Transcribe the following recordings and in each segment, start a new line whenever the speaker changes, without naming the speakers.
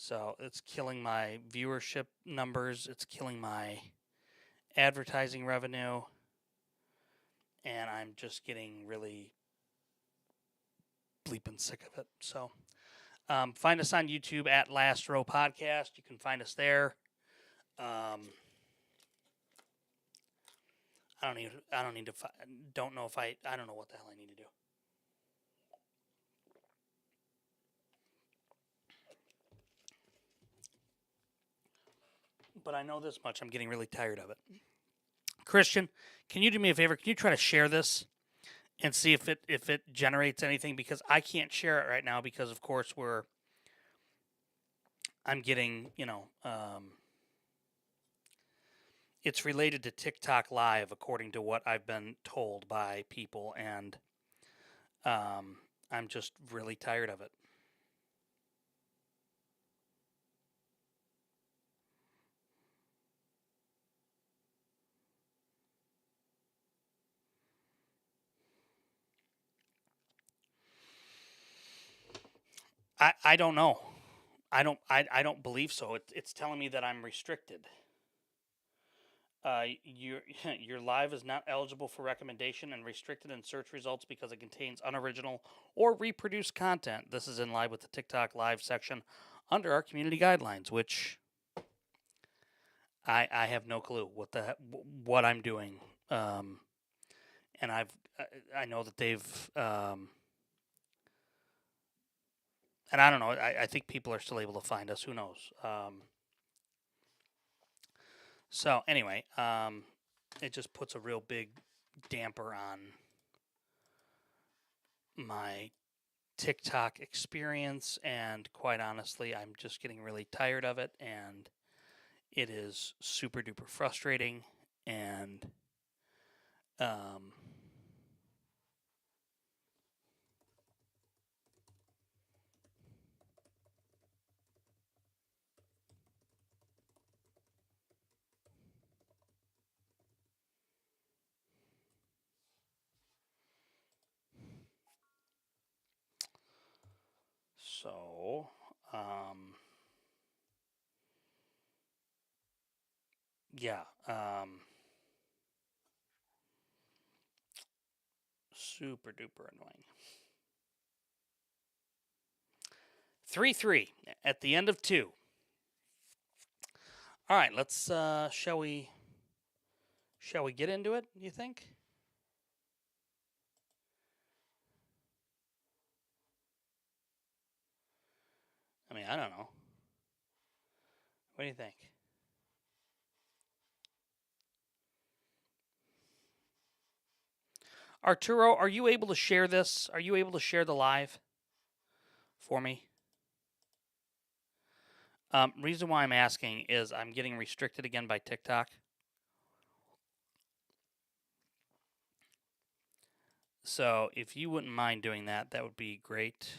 So it's killing my viewership numbers. It's killing my advertising revenue. And I'm just getting really bleeping sick of it. So find us on YouTube at Last Row Podcast. You can find us there. I don't need to. Don't know if I don't know what the hell I need to do. But I know this much. I'm getting really tired of it. Christian, can you do me a favor? Can you try to share this and see if it generates anything? Because I can't share it right now because, of course, I'm getting it's related to TikTok Live, according to what I've been told by people, and I'm just really tired of it. I don't know. I don't believe so. It's telling me that I'm restricted. Your live is not eligible for recommendation and restricted in search results because it contains unoriginal or reproduced content. This is in line with the TikTok Live section under our community guidelines, which I have no clue what I'm doing. And I know that they've and I don't know. I think people are still able to find us. Who knows? So anyway, it just puts a real big damper on my TikTok experience, and quite honestly, I'm just getting really tired of it, and it is super duper frustrating, and so yeah, super duper annoying. 3-3 at the end of 2. All right, let's shall we get into it, you think? I mean, I don't know. What do you think? Arturo, are you able to share this? Are you able to share the live for me? Reason why I'm asking is I'm getting restricted again by TikTok. So if you wouldn't mind doing that, that would be great.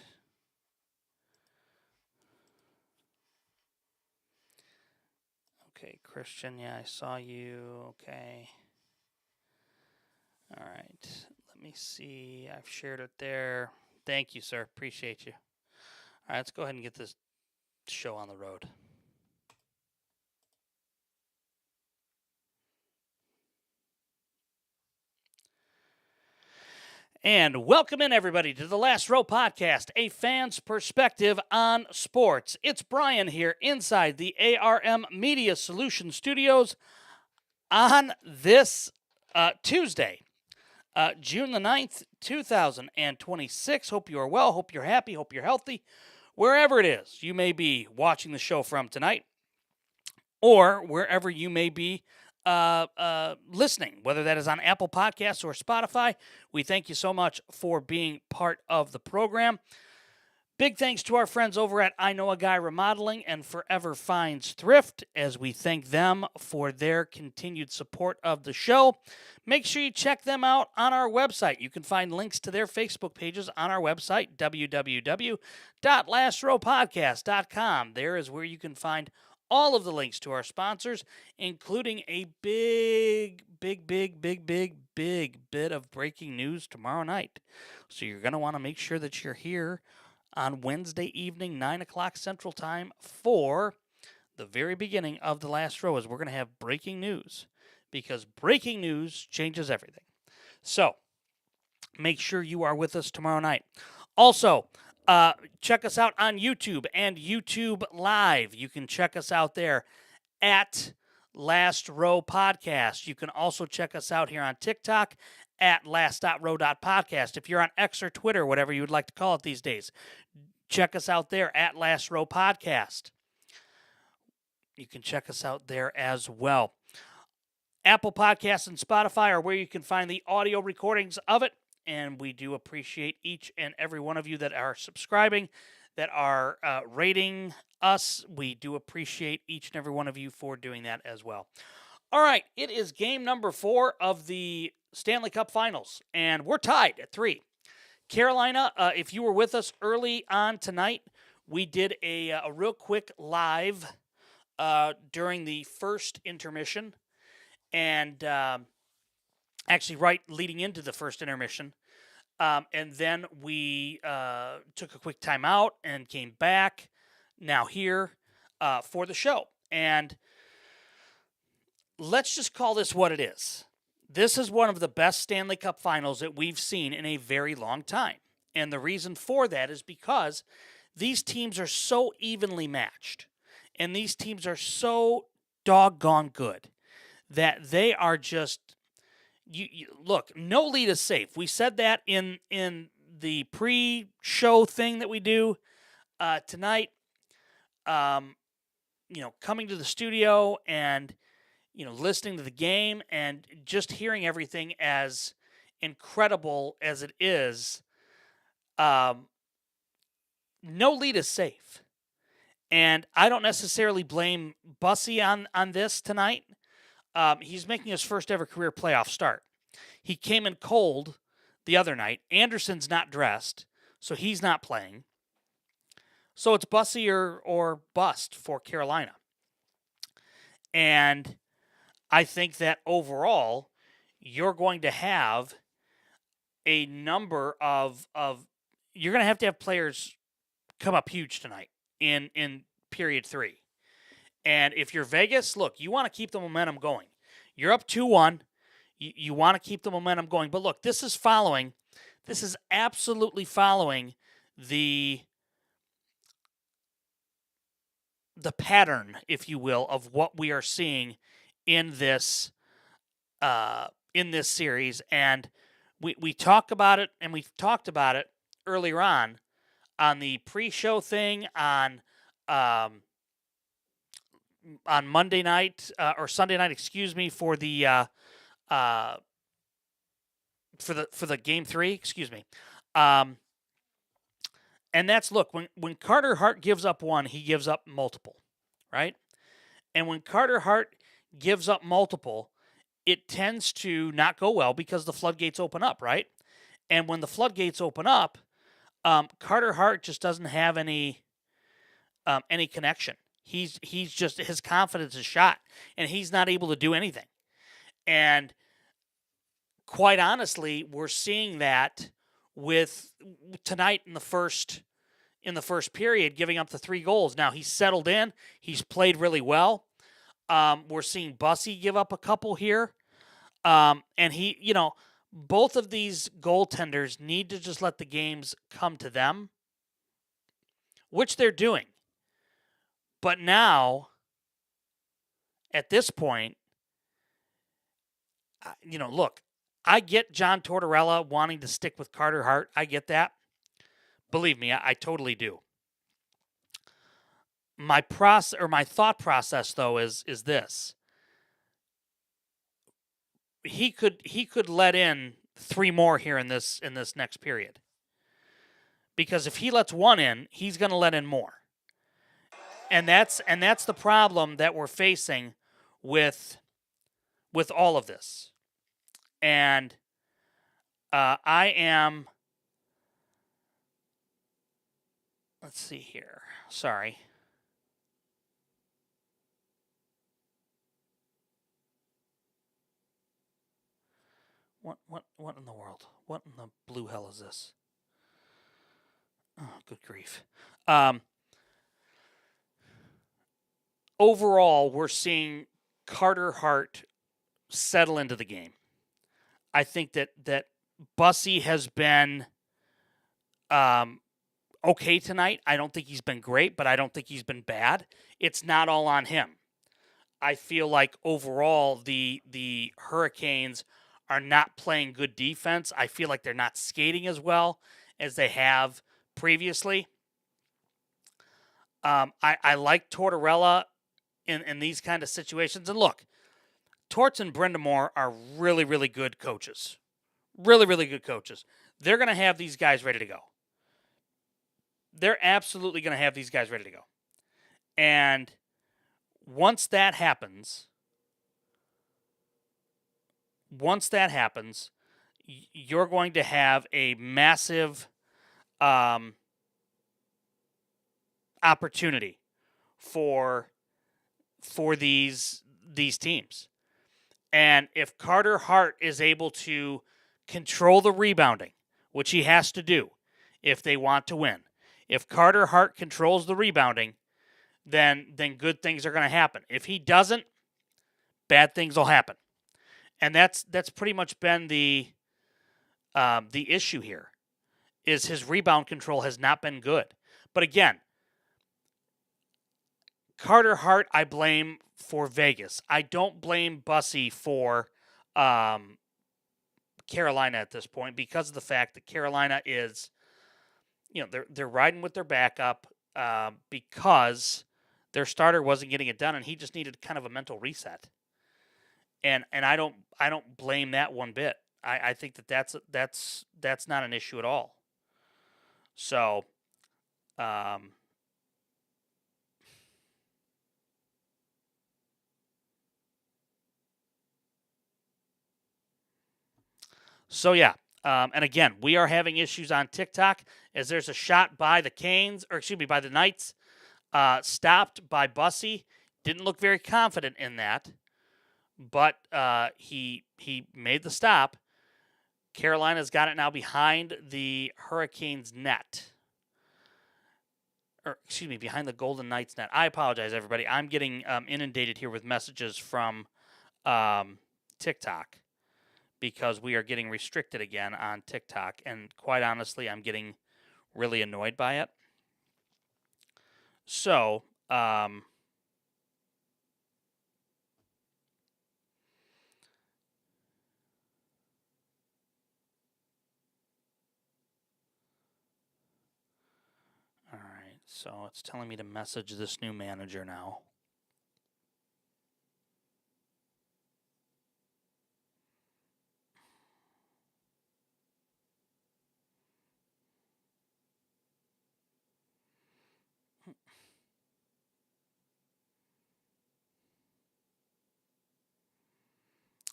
Okay, Christian, yeah, I saw you. Okay. All right. Let me see. I've shared it there. Thank you, sir. Appreciate you. All right, let's go ahead and get this show on the road. And welcome in, everybody, to the Last Row Podcast, a fan's perspective on sports. It's Brian here inside the ARM Media Solutions Studios on this Tuesday, June the 9th, 2026. Hope you are well. Hope you're happy. Hope you're healthy. Wherever it is you may be watching the show from tonight, or wherever you may be listening, whether that is on Apple Podcasts or Spotify. We thank you so much for being part of the program. Big thanks to our friends over at I Know a Guy Remodeling and Forever Finds Thrift, as we thank them for their continued support of the show. Make sure you check them out on our website. You can find links to their Facebook pages on our website, www.lastrowpodcast.com. There is where you can find all of the links to our sponsors, including a big bit of breaking news tomorrow night. So you're going to want to make sure that you're here on Wednesday evening, 9 o'clock Central Time, for the very beginning of The Last Row, as we're going to have breaking news, because breaking news changes everything. So make sure you are with us tomorrow night. Also, check us out on YouTube and YouTube Live. You can check us out there at Last Row Podcast. You can also check us out here on TikTok at last.row.podcast. If you're on X or Twitter, whatever you would like to call it these days, check us out there at Last Row Podcast. You can check us out there as well. Apple Podcasts and Spotify are where you can find the audio recordings of it, and we do appreciate each and every one of you that are subscribing, that are rating us. We do appreciate each and every one of you for doing that as well. All right, it is game number 4 of the Stanley Cup Finals, and we're tied at 3. Carolina, if you were with us early on tonight, we did a real quick live during the first intermission, and actually right leading into the first intermission. And then we took a quick timeout and came back now here for the show. And let's just call this what it is. This is one of the best Stanley Cup Finals that we've seen in a very long time. And the reason for that is because these teams are so evenly matched. And these teams are so doggone good that they are just, look, no lead is safe. We said that in the pre-show thing that we do tonight. Coming to the studio and, listening to the game and just hearing everything as incredible as it is, no lead is safe. And I don't necessarily blame Bussy on this tonight. He's making his first ever career playoff start. He came in cold the other night. Anderson's not dressed, so he's not playing. So it's Bussy or bust for Carolina. And I think that overall, you're going to have a number of you're going to have players come up huge tonight in period 3. And if you're Vegas, look, you want to keep the momentum going. You're up 2-1. You want to keep the momentum going. But look, this is absolutely following the pattern, if you will, of what we are seeing in this series. And we talk about it, and we've talked about it earlier on the pre-show thing on Monday night or Sunday night, for the for the game 3, and that's, look, when Carter Hart gives up one, he gives up multiple, right? And when Carter Hart gives up multiple, it tends to not go well because the floodgates open up, right? And when the floodgates open up, Carter Hart just doesn't have any connection. He's just, his confidence is shot, and he's not able to do anything. And quite honestly, we're seeing that with tonight in the first period, giving up the 3 goals. Now he's settled in. He's played really well. We're seeing Bussy give up a couple here. And he, both of these goaltenders need to just let the games come to them, which they're doing. But now, at this point, look, I get John Tortorella wanting to stick with Carter Hart. I get that. Believe me, I totally do. My thought process, though, is this. He could let in 3 more here in this next period. Because if he lets 1 in, he's going to let in more. And that's the problem that we're facing with all of this. And I am, let's see here. Sorry. What in the world? What in the blue hell is this? Oh, good grief. Overall, we're seeing Carter Hart settle into the game. I think that Bussey has been okay tonight. I don't think he's been great, but I don't think he's been bad. It's not all on him. I feel like overall the Hurricanes are not playing good defense. I feel like they're not skating as well as they have previously. I like Tortorella in these kind of situations. And look, Torts and Brindamore are really, really good coaches. Really, really good coaches. They're going to have these guys ready to go. They're absolutely going to have these guys ready to go. And once that happens, you're going to have a massive opportunity for these teams. And if Carter Hart is able to control the rebounding, which he has to do if they want to win, if Carter Hart controls the rebounding, then good things are going to happen. If he doesn't, bad things will happen. And that's pretty much been the issue here, is his rebound control has not been good. But again, Carter Hart I blame for Vegas. I don't blame Bussey for Carolina at this point, because of the fact that Carolina is, they're riding with their backup because their starter wasn't getting it done, and he just needed kind of a mental reset. And I don't blame that one bit. I think that's not an issue at all. So, yeah. And again, we are having issues on TikTok as there's a shot by the by the Knights, stopped by Bussey. Didn't look very confident in that, but he made the stop. Carolina's got it now behind the Hurricanes net. Behind the Golden Knights net. I apologize, everybody. I'm getting inundated here with messages from TikTok, because we are getting restricted again on TikTok. And quite honestly, I'm getting really annoyed by it. So, all right. So it's telling me to message this new manager now.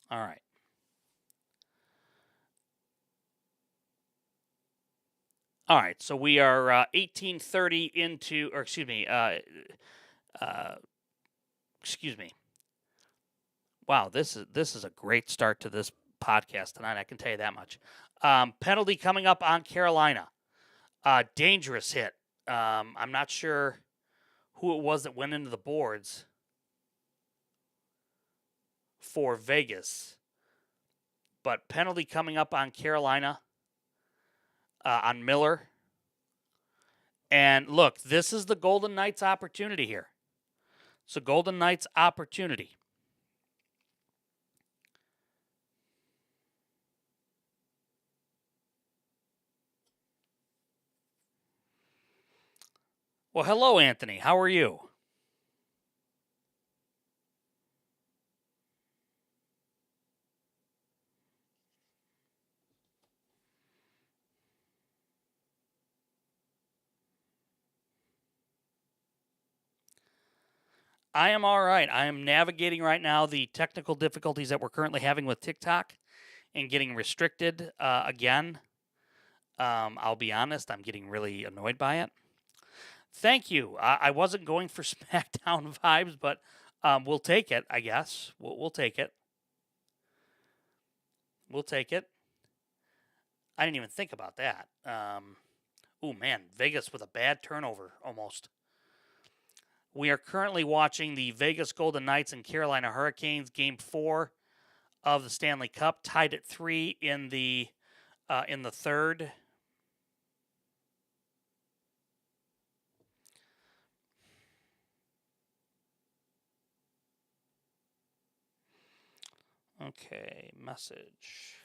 All right. All right. So we are 18:30 into, or excuse me. Wow, this is a great start to this podcast tonight. I can tell you that much. Penalty coming up on Carolina. Dangerous hit. I'm not sure who it was that went into the boards for Vegas, but penalty coming up on Carolina, on Miller. And look, this is the Golden Knights' opportunity here. It's a Golden Knights' opportunity. Well, hello, Anthony. How are you? I am all right. I am navigating right now the technical difficulties that we're currently having with TikTok and getting restricted again. I'll be honest, I'm getting really annoyed by it. Thank you. I wasn't going for SmackDown vibes, but we'll take it, I guess. We'll take it. We'll take it. I didn't even think about that. Oh, man, Vegas with a bad turnover almost. We are currently watching the Vegas Golden Knights and Carolina Hurricanes Game 4 of the Stanley Cup, tied at 3 in the third. Okay, message.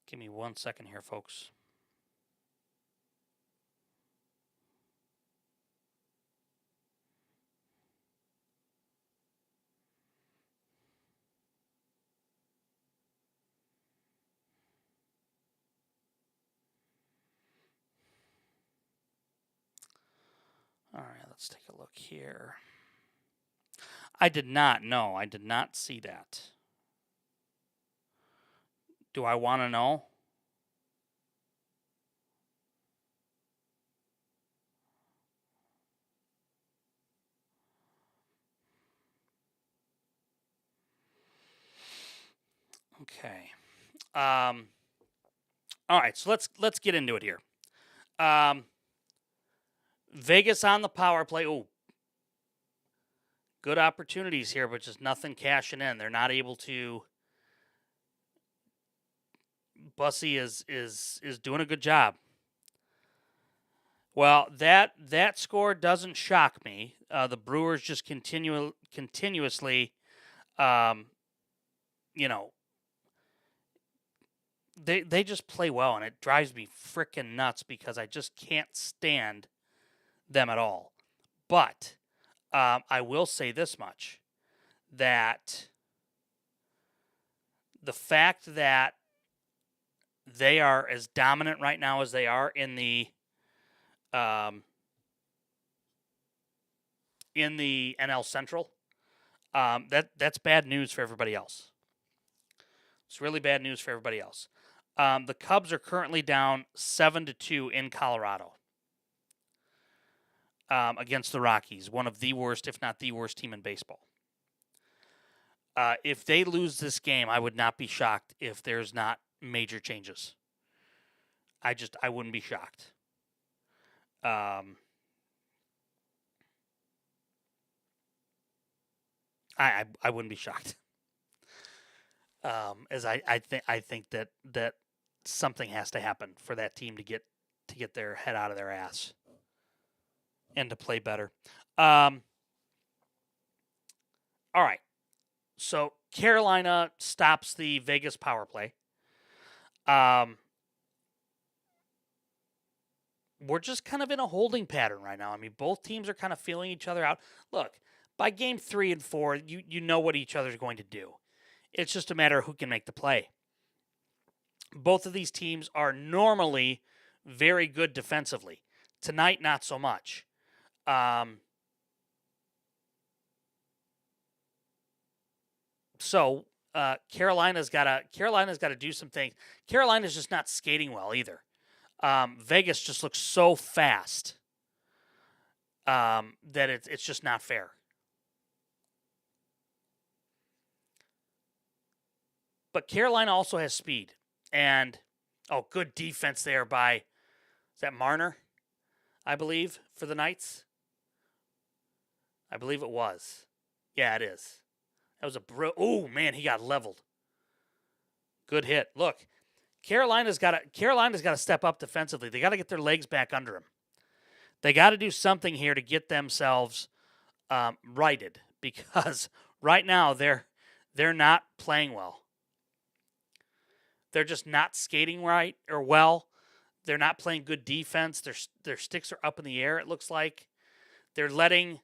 Give me 1 second here, folks. All right, let's take a look here. I did not see that. Do I want to know? Okay. All right, so let's get into it here. Vegas on the power play. Oh, good opportunities here, but just nothing cashing in. They're not able to. Bussy is doing a good job. Well, that score doesn't shock me. The Brewers just continuously, they just play well, and it drives me frickin' nuts because I just can't stand them at all. But I will say this much, that the fact that they are as dominant right now as they are in the NL Central, that's bad news for everybody else. It's really bad news for everybody else. The Cubs are currently down 7-2 in Colorado against the Rockies, one of the worst, if not the worst team in baseball. If they lose this game, I would not be shocked if there's not major changes. I wouldn't be shocked. I wouldn't be shocked. As I think that something has to happen for that team to get their head out of their ass and to play better. All right. So Carolina stops the Vegas power play. We're just kind of in a holding pattern right now. I mean, both teams are kind of feeling each other out. Look, by game 3 and 4, you know what each other's going to do. It's just a matter of who can make the play. Both of these teams are normally very good defensively. Tonight, not so much. So Carolina's got to do some things. Carolina's just not skating well either. Vegas just looks so fast that it's just not fair. But Carolina also has speed. And, good defense there by, is that Marner, I believe, for the Knights? I believe it was. Yeah, it is. That was oh, man, he got leveled. Good hit. Look, Carolina's got to step up defensively. They got to get their legs back under them. They got to do something here to get themselves righted, because right now they're not playing well. They're just not skating right or well. They're not playing good defense. Their sticks are up in the air, it looks like. They're letting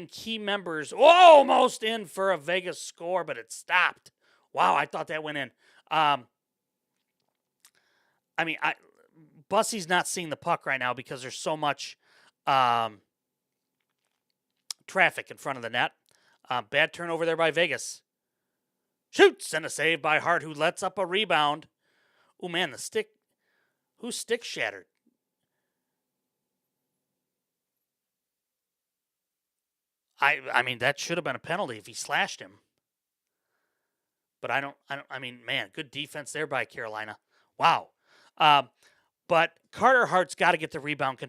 key members almost in for a Vegas score, but it stopped. Wow, I thought that went in. Bussy's not seeing the puck right now because there's so much traffic in front of the net. Bad turnover there by Vegas. Shoots, and a save by Hart, who lets up a rebound. Oh, man, whose stick shattered? I mean, that should have been a penalty if he slashed him. But I mean, man, good defense there by Carolina. Wow. But Carter Hart's got to get the rebounding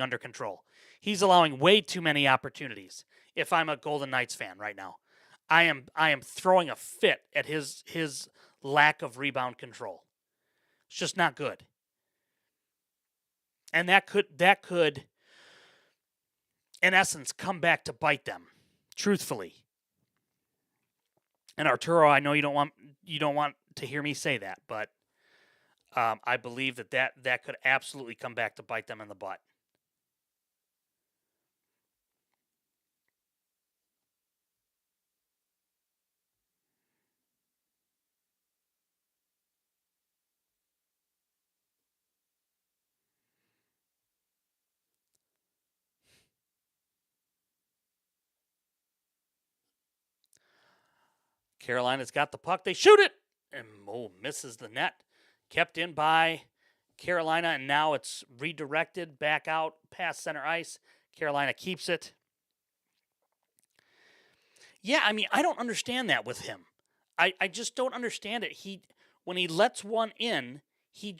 under control. He's allowing way too many opportunities. If I'm a Golden Knights fan right now, I am throwing a fit at his lack of rebound control. It's just not good. And that could in essence come back to bite them, truthfully. And Arturo, I know you don't want to hear me say that, but I believe that could absolutely come back to bite them in the butt. Carolina's got the puck. They shoot it. And misses the net. Kept in by Carolina, and now it's redirected back out past center ice. Carolina keeps it. Yeah, I mean, I don't understand that with him. I just don't understand it. When he lets one in, he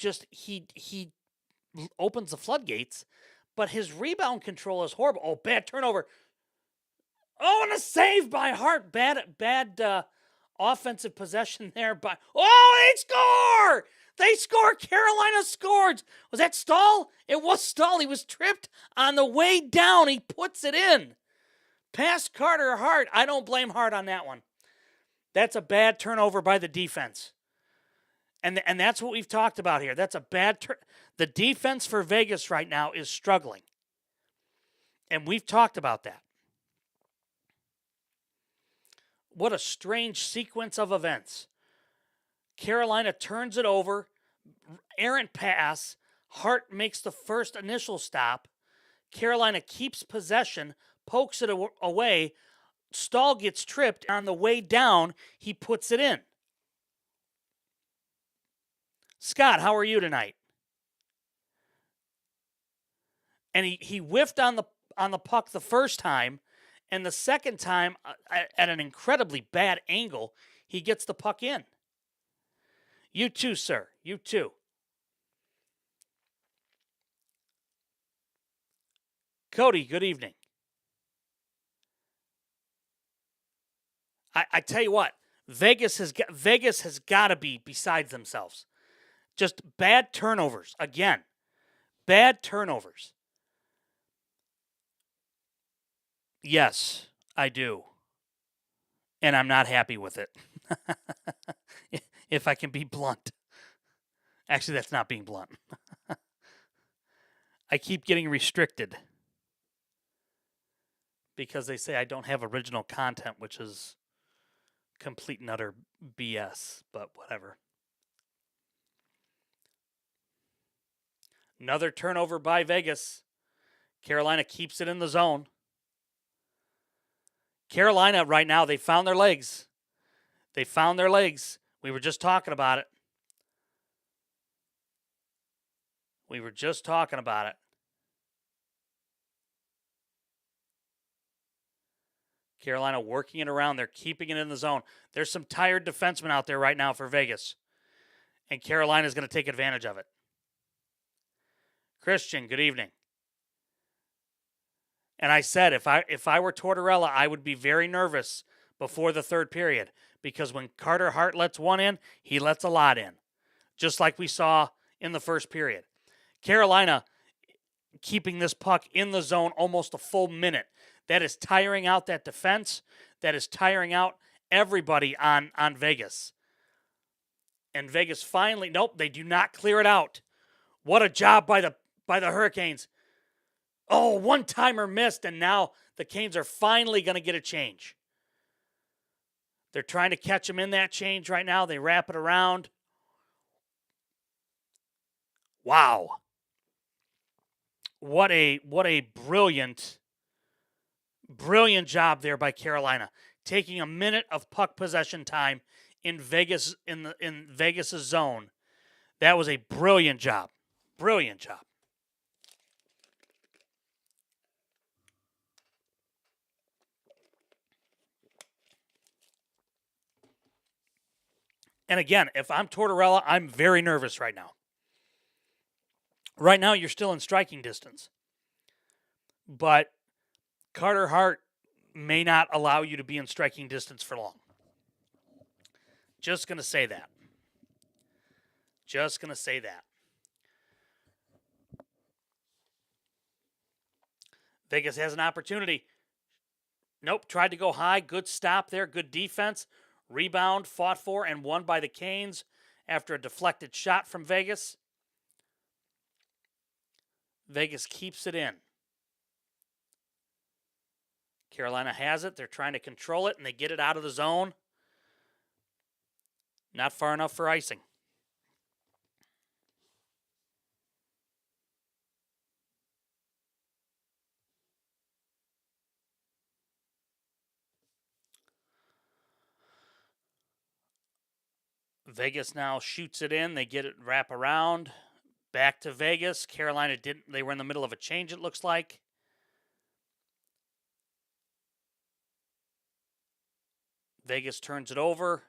opens the floodgates, but his rebound control is horrible. Oh, bad turnover. Oh, and a save by Hart. Bad offensive possession there by. Oh, they score! They score. Carolina scored. Was that Stahl? It was Stahl. He was tripped on the way down. He puts it in. Past Carter Hart. I don't blame Hart on that one. That's a bad turnover by the defense. And that's what we've talked about here. That's a bad the defense for Vegas right now is struggling. And we've talked about that. What a strange sequence of events. Carolina turns it over. Errant pass. Hart makes the first initial stop. Carolina keeps possession, pokes it away. Stahl gets tripped. On the way down, he puts it in. Scott, how are you tonight? And he whiffed on the puck the first time, and the second time, at an incredibly bad angle, he gets the puck in. You too, sir. You too. Cody, good evening. I tell you what, Vegas has got to be besides themselves. Just bad turnovers. Again, bad turnovers. Yes, I do. And I'm not happy with it. If I can be blunt. Actually, that's not being blunt. I keep getting restricted because they say I don't have original content, which is complete and utter BS, but whatever. Another turnover by Vegas. Carolina keeps it in the zone. Carolina right now, they found their legs. They found their legs. We were just talking about it. Carolina working it around. They're keeping it in the zone. There's some tired defensemen out there right now for Vegas. And Carolina's going to take advantage of it. Christian, good evening. And I said if I were Tortorella, I would be very nervous before the third period because when Carter Hart lets one in, he lets a lot in, just like we saw in the first period. Carolina keeping this puck in the zone almost a full minute. That is tiring out that defense. That is tiring out everybody on Vegas. And Vegas finally, nope, they do not clear it out. What a job by the Hurricanes. Oh, one-timer missed, and now the Canes are finally going to get a change. They're trying to catch him in that change right now. They wrap it around. Wow. What a brilliant job there by Carolina. Taking a minute of puck possession time in Vegas in Vegas' zone. That was a brilliant job. Brilliant job. And again, if I'm Tortorella, I'm very nervous right now. Right now, you're still in striking distance. But Carter Hart may not allow you to be in striking distance for long. Just going to say that. Just going to say that. Vegas has an opportunity. Nope, tried to go high. Good stop there. Good defense. Rebound, fought for, and won by the Canes after a deflected shot from Vegas. Vegas keeps it in. Carolina has it. They're trying to control it, and they get it out of the zone. Not far enough for icing. Vegas now shoots it in. They get it wrap around. Back to Vegas. Carolina didn't. They were in the middle of a change, it looks like. Vegas turns it over.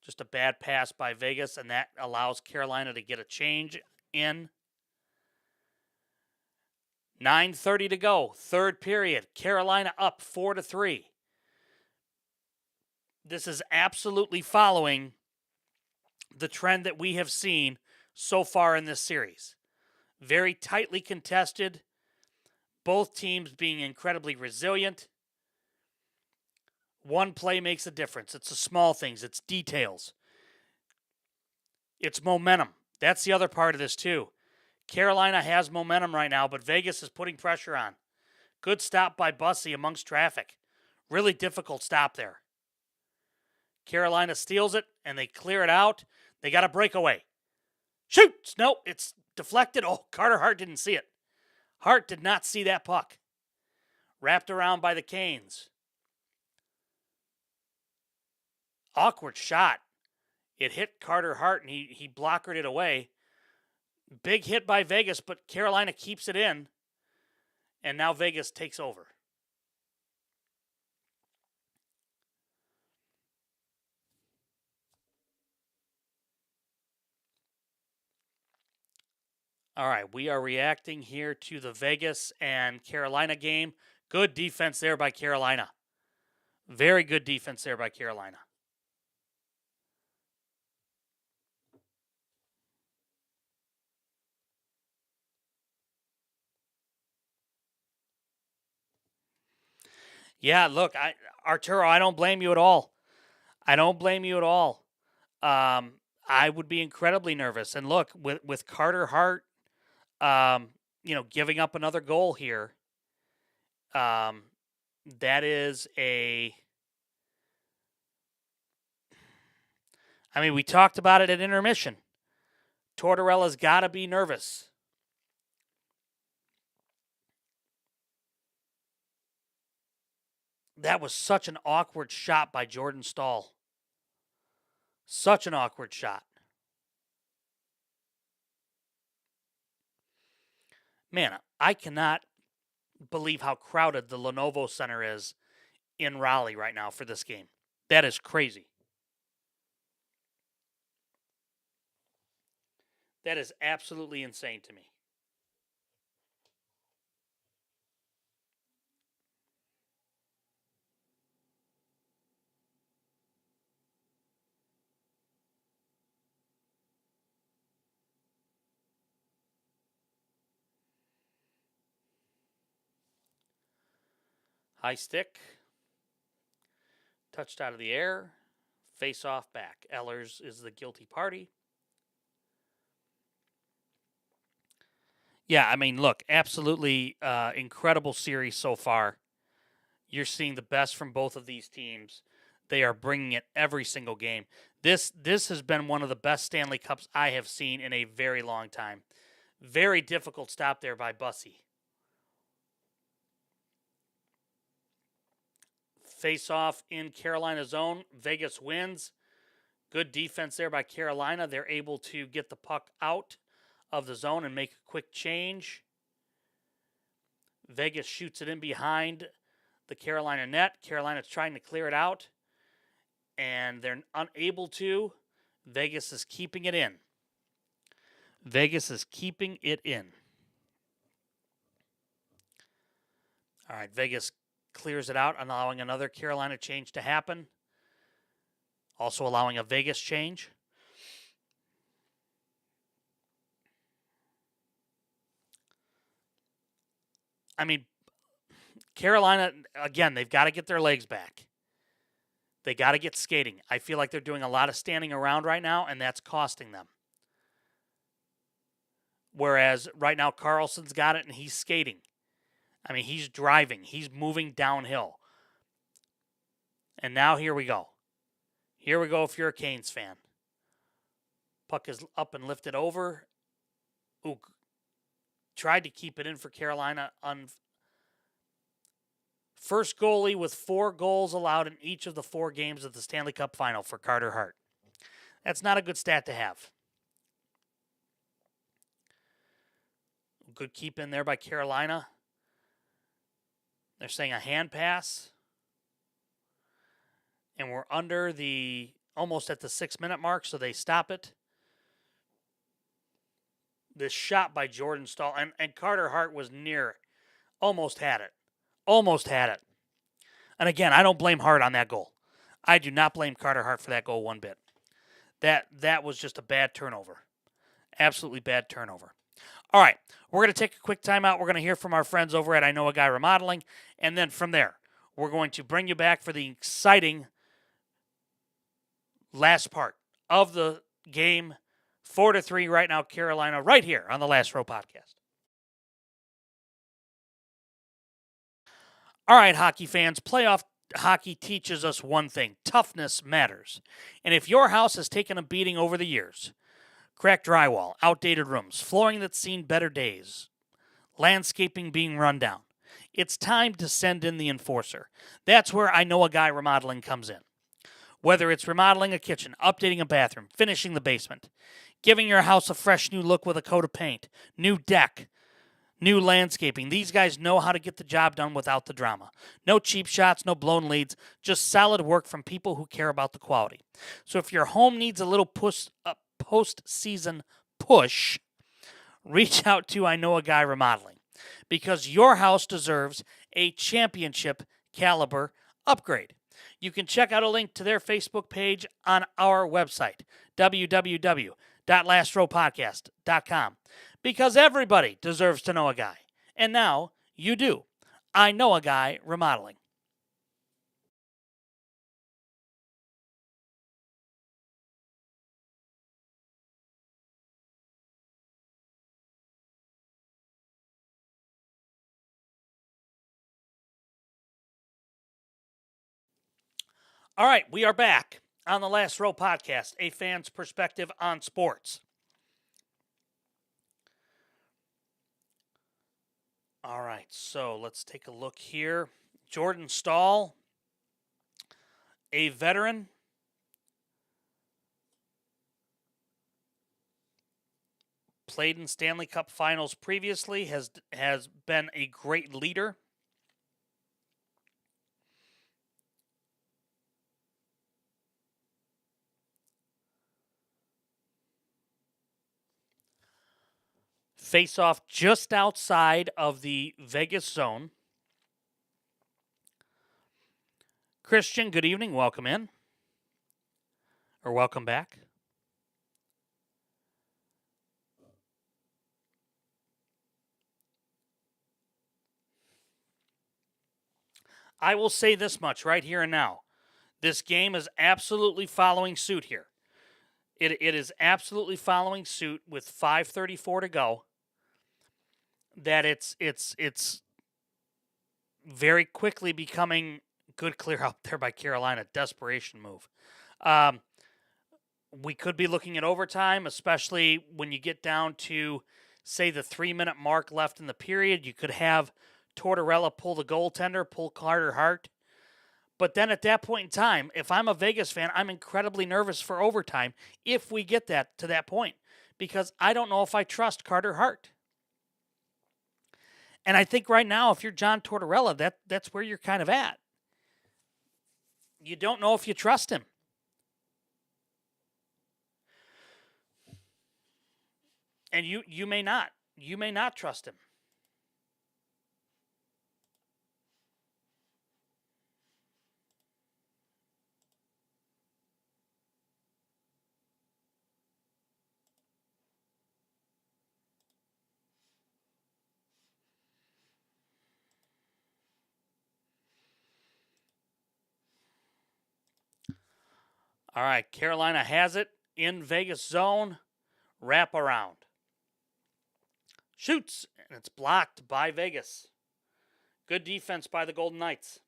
Just a bad pass by Vegas, and that allows Carolina to get a change in. 9:30 to go. Third period. Carolina up 4-3. This is absolutely following the trend that we have seen so far in this series. Very tightly contested. Both teams being incredibly resilient. One play makes a difference. It's the small things. It's details. It's momentum. That's the other part of this too. Carolina has momentum right now, but Vegas is putting pressure on. Good stop by Bussey amongst traffic. Really difficult stop there. Carolina steals it, and they clear it out. They got a breakaway. Shoots! Nope, it's deflected. Oh, Carter Hart didn't see it. Hart did not see that puck. Wrapped around by the Canes. Awkward shot. It hit Carter Hart, and he blockered it away. Big hit by Vegas, but Carolina keeps it in. And now Vegas takes over. All right, we are reacting here to the Vegas and Carolina game. Good defense there by Carolina. Very good defense there by Carolina. Yeah, look, Arturo, I don't blame you at all. I don't blame you at all. I would be incredibly nervous. And look, with Carter Hart, giving up another goal here, that is a. I mean, we talked about it at intermission. Tortorella's got to be nervous. That was such an awkward shot by Jordan Staal. Such an awkward shot. Man, I cannot believe how crowded the Lenovo Center is in Raleigh right now for this game. That is crazy. That is absolutely insane to me. High stick. Touched out of the air. Face off back. Ehlers is the guilty party. Yeah, I mean, look, absolutely incredible series so far. You're seeing the best from both of these teams. They are bringing it every single game. This has been one of the best Stanley Cups I have seen in a very long time. Very difficult stop there by Bussey. Face off in Carolina's zone. Vegas wins. Good defense there by Carolina. They're able to get the puck out of the zone and make a quick change. Vegas shoots it in behind the Carolina net. Carolina's trying to clear it out, and they're unable to. Vegas is keeping it in. Vegas is keeping it in. All right, Vegas clears it out, allowing another Carolina change to happen. Also allowing a Vegas change. I mean, Carolina, again, they've got to get their legs back. They got to get skating. I feel like they're doing a lot of standing around right now, and that's costing them. Whereas right now, Carlson's got it, and he's skating. I mean, he's driving. He's moving downhill. And now here we go. Here we go if you're a Canes fan. Puck is up and lifted over. Ooh, tried to keep it in for Carolina. First goalie with 4 goals allowed in each of the 4 games of the Stanley Cup Final for Carter Hart. That's not a good stat to have. Good keep in there by Carolina. They're saying a hand pass. And we're under almost at the 6-minute mark, so they stop it. This shot by Jordan Staal, and Carter Hart was near, almost had it. Almost had it. And again, I don't blame Hart on that goal. I do not blame Carter Hart for that goal one bit. That was just a bad turnover. Absolutely bad turnover. All right, we're going to take a quick timeout. We're going to hear from our friends over at I Know a Guy Remodeling. And then from there, we're going to bring you back for the exciting last part of the game. 4-3 right now, Carolina, right here on the Last Row Podcast. All right, hockey fans, playoff hockey teaches us one thing. Toughness matters. And if your house has taken a beating over the years, cracked drywall, outdated rooms, flooring that's seen better days, landscaping being run down, it's time to send in the enforcer. That's where I Know a Guy Remodeling comes in. Whether it's remodeling a kitchen, updating a bathroom, finishing the basement, giving your house a fresh new look with a coat of paint, new deck, new landscaping. These guys know how to get the job done without the drama. No cheap shots, no blown leads, just solid work from people who care about the quality. So if your home needs a little post-season push, reach out to I Know a Guy Remodeling, because your house deserves a championship caliber upgrade. You can check out a link to their Facebook page on our website, www.lastrowpodcast.com, because everybody deserves to know a guy. And now you do. I Know a Guy Remodeling. All right, we are back on the Last Row Podcast, a fan's perspective on sports. All right, so let's take a look here. Jordan Staal, a veteran. Played in Stanley Cup Finals previously, has been a great leader. Face off just outside of the Vegas zone. Christian, good evening. Welcome in. Or welcome back. I will say this much right here and now. This game is absolutely following suit here. It is absolutely following suit with 5:34 to go. That it's very quickly becoming good clear out there by Carolina. Desperation move. We could be looking at overtime, especially when you get down to, say, the 3-minute mark left in the period. You could have Tortorella pull the goaltender, pull Carter Hart. But then at that point in time, if I'm a Vegas fan, I'm incredibly nervous for overtime if we get that to that point, because I don't know if I trust Carter Hart. And I think right now, if you're John Tortorella, that's where you're kind of at. You don't know if you trust him. And you may not. You may not trust him. All right, Carolina has it in Vegas zone. Wrap around. Shoots, and it's blocked by Vegas. Good defense by the Golden Knights.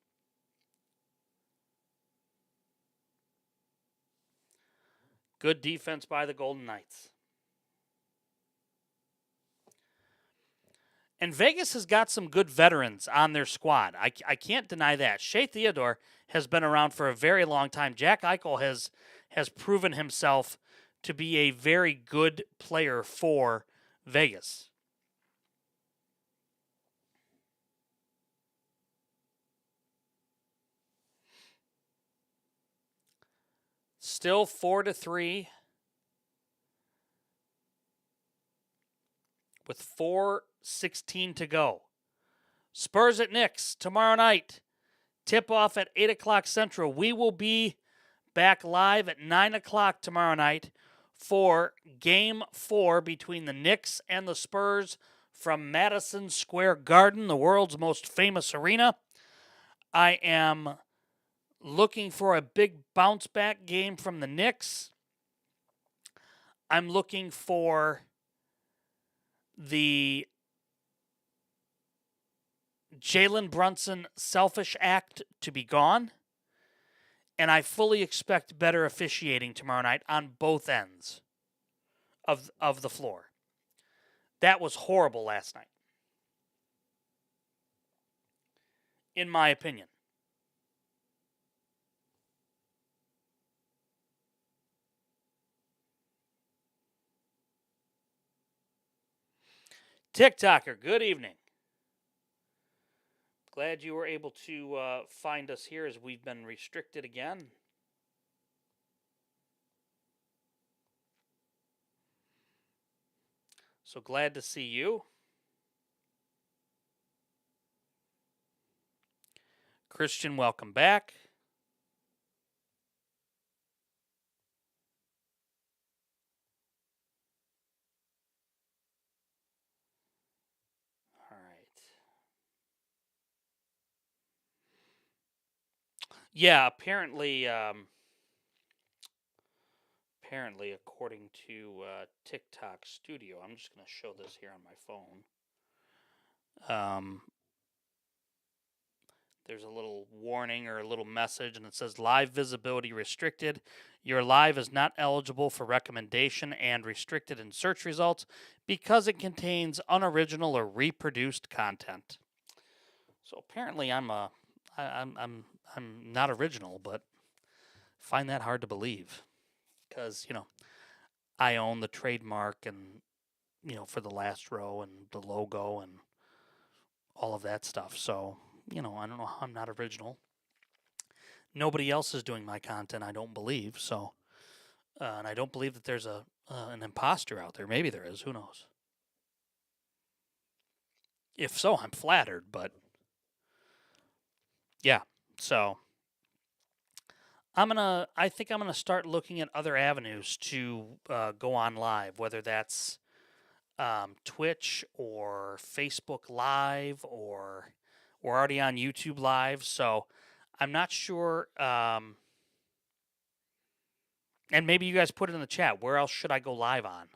Good defense by the Golden Knights. And Vegas has got some good veterans on their squad. I can't deny that. Shea Theodore has been around for a very long time. Jack Eichel has proven himself to be a very good player for Vegas. Still 4-3 with 4:16 to go. Spurs at Knicks tomorrow night. Tip off at 8 o'clock Central. We will be back live at 9 o'clock tomorrow night for Game 4 between the Knicks and the Spurs from Madison Square Garden, the world's most famous arena. I am looking for a big bounce back game from the Knicks. I'm looking for the Jalen Brunson selfish act to be gone. And I fully expect better officiating tomorrow night on both ends of the floor. That was horrible last night, in my opinion. TikToker, good evening. Glad you were able to find us here as we've been restricted again. So glad to see you. Christian, welcome back. All right. Yeah, apparently, according to TikTok Studio, I'm just going to show this here on my phone. There's a little warning or a little message, and it says live visibility restricted. Your live is not eligible for recommendation and restricted in search results because it contains unoriginal or reproduced content. So apparently, I'm not original, but find that hard to believe because I own the trademark and for the last row and the logo and all of that stuff. So I don't know how I'm not original. Nobody else is doing my content, I don't believe. So, and I don't believe that there's an imposter out there. Maybe there is. Who knows? If so, I'm flattered. But yeah, so I think I'm gonna start looking at other avenues to go on live, whether that's Twitch or Facebook Live, or we're already on YouTube Live. So I'm not sure. And maybe you guys put it in the chat. Where else should I go live on?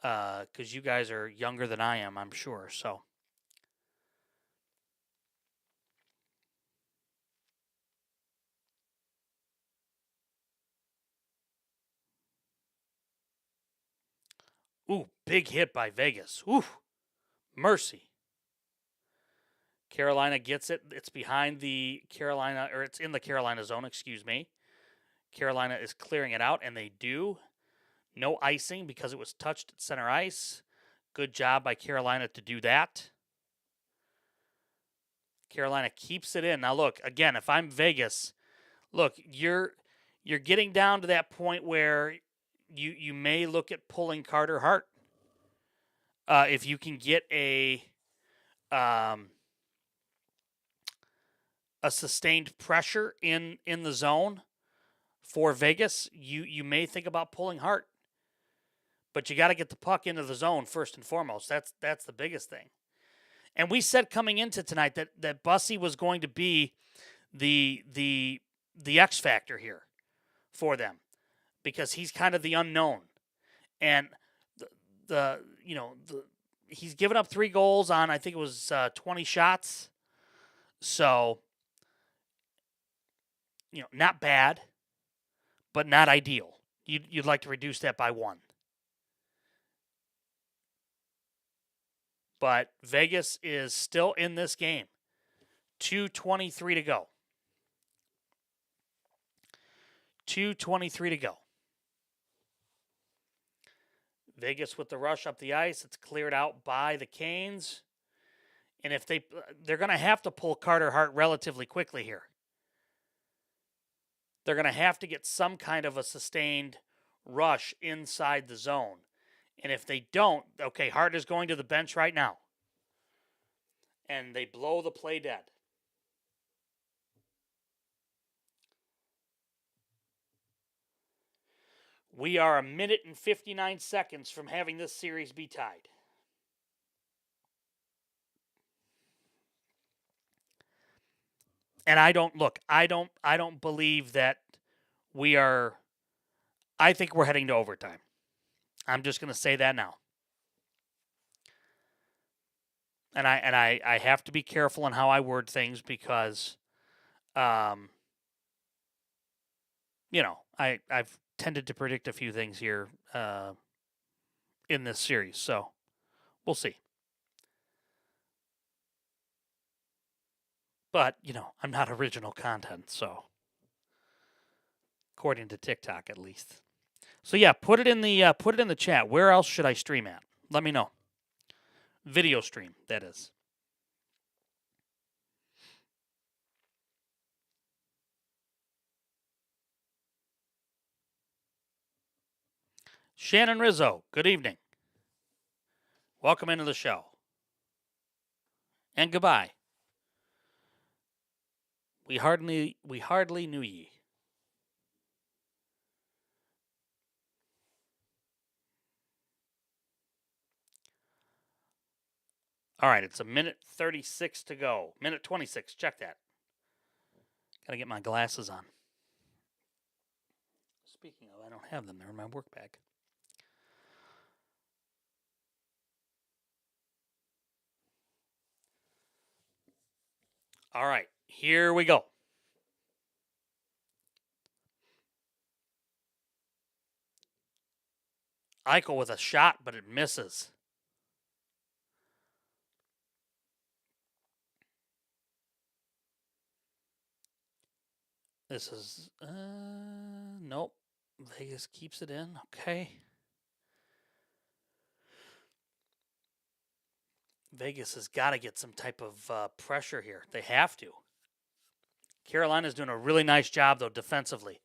Because you guys are younger than I am, I'm sure. So. Ooh, big hit by Vegas. Ooh, mercy. Carolina gets it. It's behind the Carolina, or it's in the Carolina zone, excuse me. Carolina is clearing it out, and they do. No icing because it was touched at center ice. Good job by Carolina to do that. Carolina keeps it in. Now look, again, if I'm Vegas, look, you're getting down to that point where you may look at pulling Carter Hart. if you can get a sustained pressure in the zone for Vegas, you may think about pulling Hart. But you got to get the puck into the zone first and foremost. That's the biggest thing. And we said coming into tonight that Bussy was going to be the X factor here for them, because he's kind of the unknown. And he's given up 3 goals on, I think it was 20 shots. So, not bad, but not ideal. You'd like to reduce that by 1. But Vegas is still in this game. 2:23 to go. 2:23 to go. Vegas with the rush up the ice. It's cleared out by the Canes. And if they're going to have to pull Carter Hart relatively quickly here. They're going to have to get some kind of a sustained rush inside the zone. And if they don't, okay, Hart is going to the bench right now. And they blow the play dead. We are 1 minute and 59 seconds from having this series be tied. And I don't believe that we are. I think we're heading to overtime. I'm just going to say that now. And I have to be careful on how I word things because, I've tended to predict a few things here in this series. So we'll see. But, I'm not original content, so according to TikTok at least. So yeah, put it in the chat. Where else should I stream at? Let me know. Video stream, that is. Shannon Rizzo, good evening. Welcome into the show. And goodbye. We hardly knew ye. All right, it's 1:36 to go. 1:26. Check that. Gotta get my glasses on. Speaking of, I don't have them. They're in my work bag. All right, here we go. Eichel with a shot, but it misses. This is, nope. Vegas keeps it in. Okay. Vegas has got to get some type of pressure here. They have to. Carolina's doing a really nice job, though, defensively,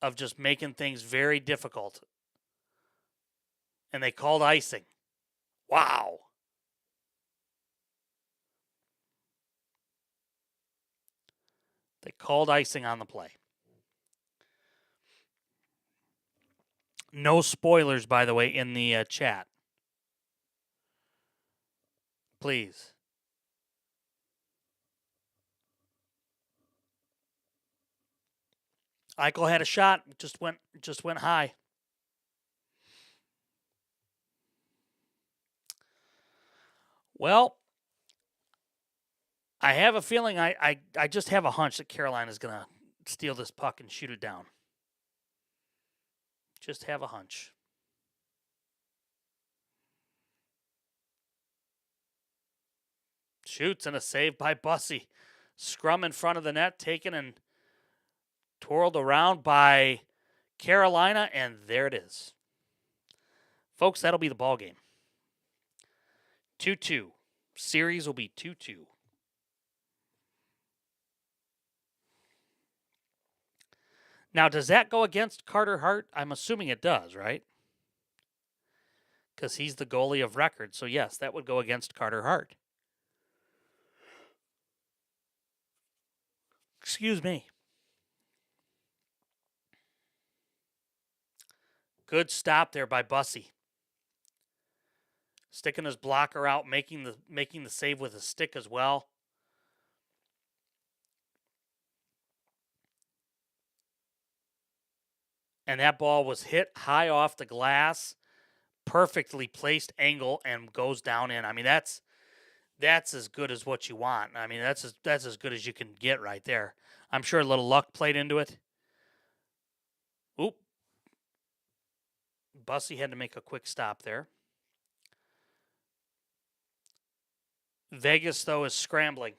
of just making things very difficult. And they called icing. Wow. They called icing on the play. No spoilers, by the way, in the chat. Please. Eichel had a shot, just went high. Well, I have a feeling I just have a hunch that Carolina's going to steal this puck and shoot it down. Just have a hunch. Shoots and a save by Bussy. Scrum in front of the net, taken and twirled around by Carolina, and there it is. Folks, that'll be the ball game. 2-2. Series will be 2-2. Now, does that go against Carter Hart? I'm assuming it does, right? because he's the goalie of record. So, yes, that would go against Carter Hart. Excuse me. Good stop there by Bussy. Sticking his blocker out, making the save with a stick as well. And that ball was hit high off the glass, perfectly placed angle, and goes down in. I mean, that's as good as what you want. I mean, that's as good as you can get right there. I'm sure a little luck played into it. Oop. Bussy had to make a quick stop there. Vegas, though, is scrambling.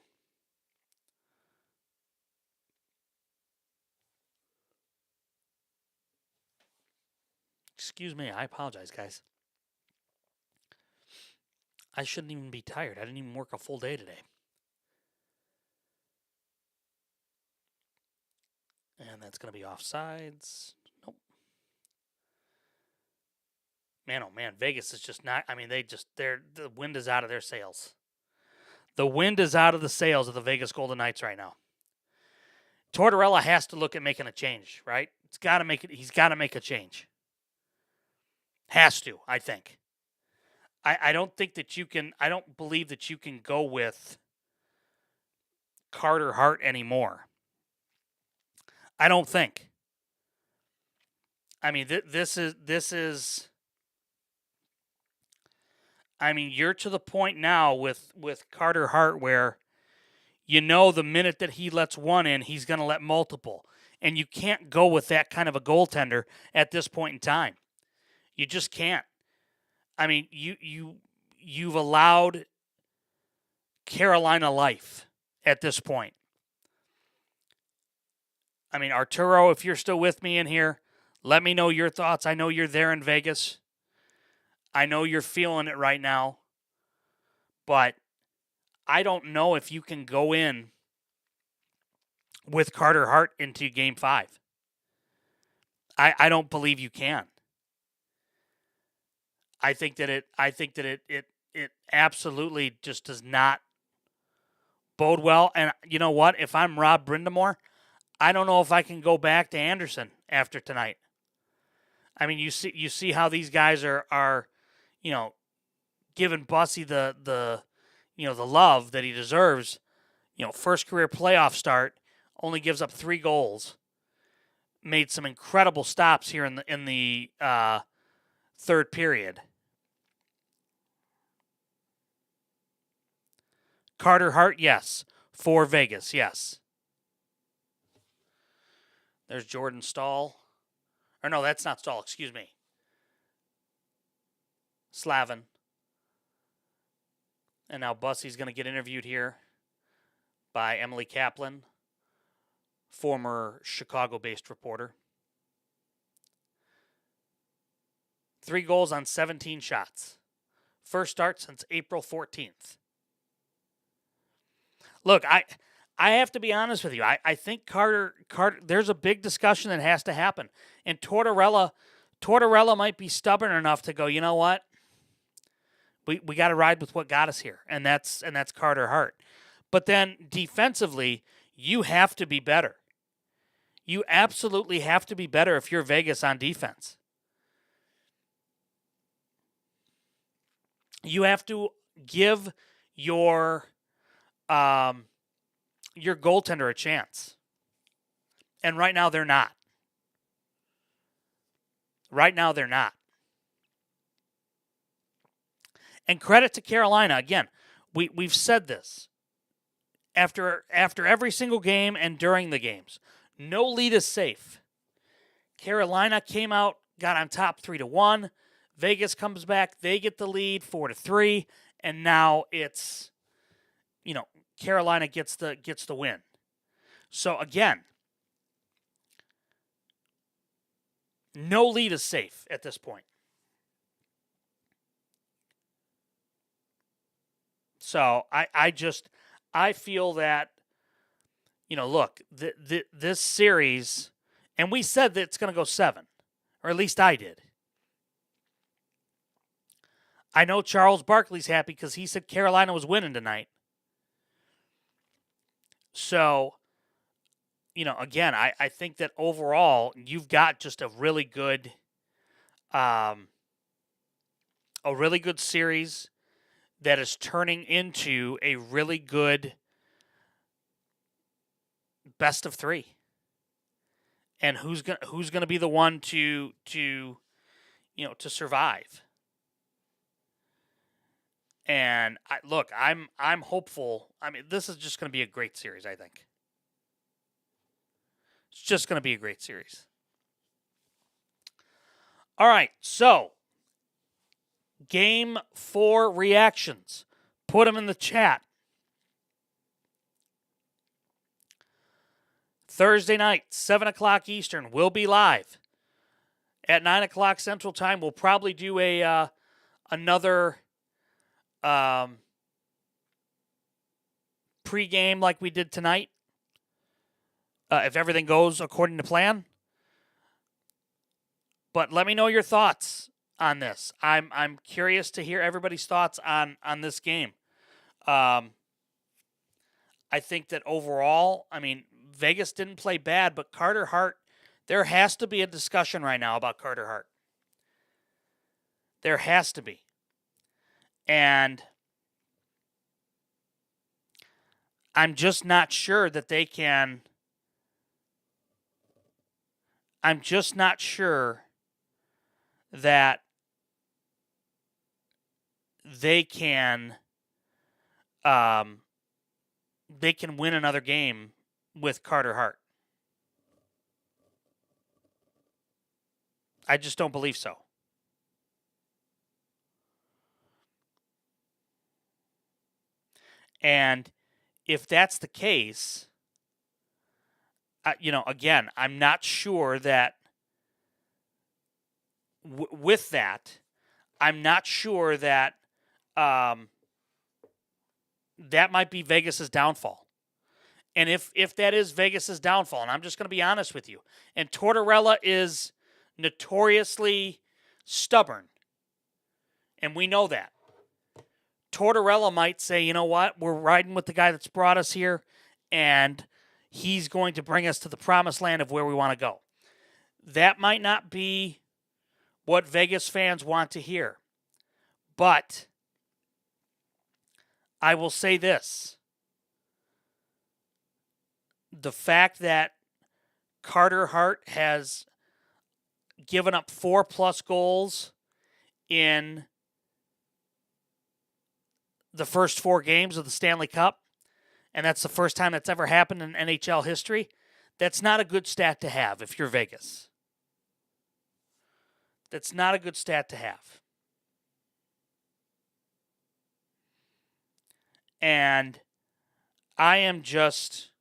Excuse me, I apologize, guys. I shouldn't even be tired. I didn't even work a full day today. And that's going to be offsides. Nope. Man, oh man, Vegas is just not. I mean, the wind is out of their sails. The wind is out of the sails of the Vegas Golden Knights right now. Tortorella has to look at making a change, right? He's got to make a change. Has to, I think. I don't think that you can. I don't believe that you can go with Carter Hart anymore. I don't think. I mean, this is. I mean, you're to the point now with Carter Hart where, you know, the minute that he lets one in, he's going to let multiple, and you can't go with that kind of a goaltender at this point in time. You just can't. I mean, you've allowed Carolina life at this point. I mean, Arturo, if you're still with me in here, let me know your thoughts. I know you're there in Vegas. I know you're feeling it right now. But I don't know if you can go in with Carter Hart into Game 5. I don't believe you can. I think that it absolutely just does not bode well. And you know what? If I'm Rob Brind'Amour, I don't know if I can go back to Anderson after tonight. I mean, you see how these guys are, you know, giving Bussy the love that he deserves. You know, first career playoff start, only gives up 3 goals. Made some incredible stops here in the third period. Carter Hart, yes. For Vegas, yes. There's Jordan Staal. Or no, that's not Staal, excuse me. Slavin. And now Bussy's going to get interviewed here by Emily Kaplan, former Chicago-based reporter. 3 goals on 17 shots. First start since April 14th. Look, I have to be honest with you. I think Carter, there's a big discussion that has to happen. And Tortorella might be stubborn enough to go, you know what? We got to ride with what got us here. And that's Carter Hart. But then defensively, you have to be better. You absolutely have to be better if you're Vegas on defense. You have to give your goaltender a chance. And right now they're not. And credit to Carolina. Again, we've said this. After every single game and during the games, no lead is safe. Carolina came out, got on top 3-1. Vegas comes back, they get the lead 4-3, and now it's, you know, Carolina gets the win. So again, no lead is safe at this point. So I feel that, you know, look, this series, and we said that it's going to go 7, or at least I did. I know Charles Barkley's happy because he said Carolina was winning tonight. So, again, I think that overall you've got just a really good series that is turning into a really good best of 3. And who's gonna be the one to survive? And I'm hopeful. I mean, this is just going to be a great series, I think. It's just going to be a great series. All right, so Game 4 reactions. Put them in the chat. Thursday night, 7 o'clock Eastern. We'll be live. At 9 o'clock Central Time, we'll probably do another pregame like we did tonight. If everything goes according to plan. But let me know your thoughts on this. I'm curious to hear everybody's thoughts on this game. I think that overall, I mean, Vegas didn't play bad, but Carter Hart, there has to be a discussion right now about Carter Hart. There has to be. And I'm just not sure that they can. I'm just not sure that they can win another game with Carter Hart. I just don't believe so. And if that's the case, again, I'm not sure that with that, I'm not sure that that might be Vegas's downfall. And if that is Vegas's downfall, and I'm just going to be honest with you, and Tortorella is notoriously stubborn, and we know that. Tortorella might say, you know what, we're riding with the guy that's brought us here, and he's going to bring us to the promised land of where we want to go. That might not be what Vegas fans want to hear. But I will say this. The fact that Carter Hart has given up 4+ goals in the first 4 games of the Stanley Cup, and that's the first time that's ever happened in NHL history, that's not a good stat to have if you're Vegas. That's not a good stat to have. And I am just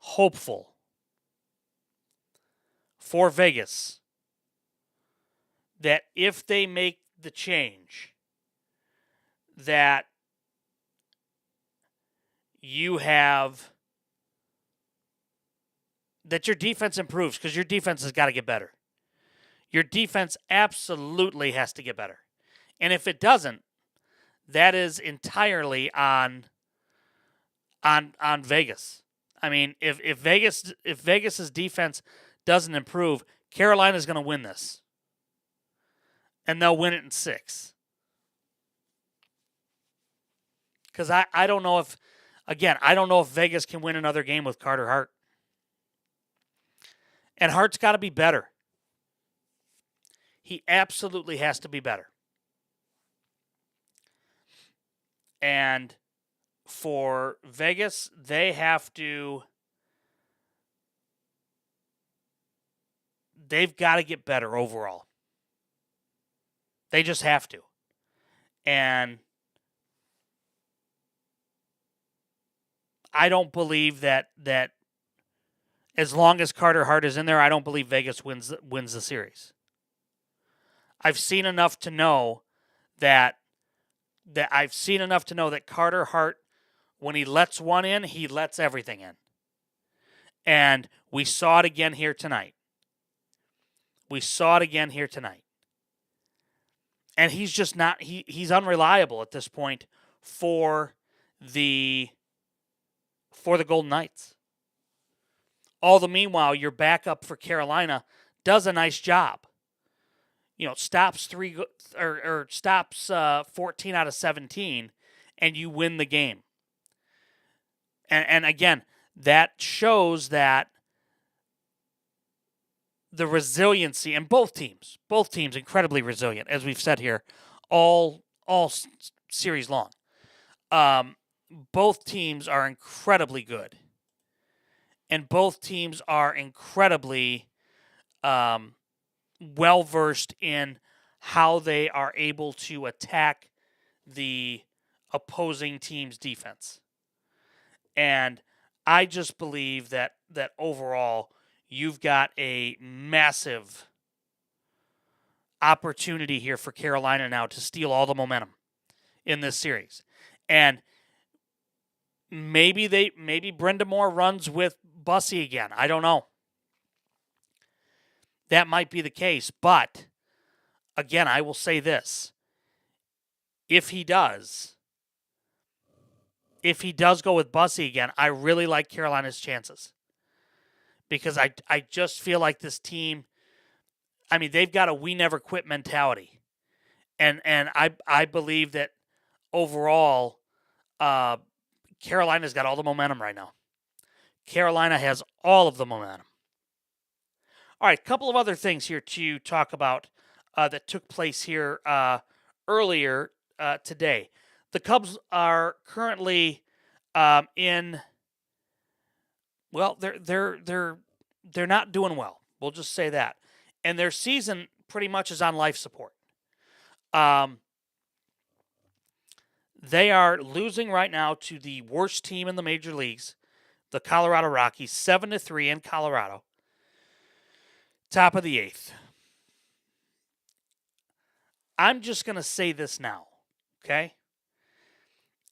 hopeful for Vegas that if they make the change, that you have, that your defense improves, because your defense has got to get better. Your defense absolutely has to get better. And if it doesn't, that is entirely on Vegas. I mean, if Vegas's defense doesn't improve, Carolina's going to win this. And they'll win it in 6. Because I don't know if, again, I don't know if Vegas can win another game with Carter Hart. And Hart's got to be better. He absolutely has to be better. And for Vegas, they've got to get better overall. They just have to. And I don't believe that as long as Carter Hart is in there, I don't believe Vegas wins the series. I've seen enough to know that Carter Hart, when he lets one in, he lets everything in. And we saw it again here tonight. And he's just not, he's unreliable at this point for the Golden Knights. All the meanwhile, your backup for Carolina does a nice job. Stops stops 14 out of 17, and you win the game. And again, that shows that the resiliency, and both teams incredibly resilient, as we've said here, all series long. Both teams are incredibly good, and both teams are incredibly well versed in how they are able to attack the opposing team's defense. And I just believe that overall you've got a massive opportunity here for Carolina now to steal all the momentum in this series. And maybe Brind'Amour runs with Bussy again. I don't know. That might be the case, but again, I will say this. If he does go with Bussy again, I really like Carolina's chances. Because I just feel like this team, I mean, they've got a we never quit mentality. And I believe that overall, Carolina's got all the momentum right now. Carolina has all of the momentum. All right, a couple of other things here to talk about that took place here earlier today. The Cubs are currently in. Well, they're not doing well. We'll just say that, and their season pretty much is on life support. They are losing right now to the worst team in the major leagues, the Colorado Rockies, 7-3 in Colorado. Top of the 8th. I'm just going to say this now, okay?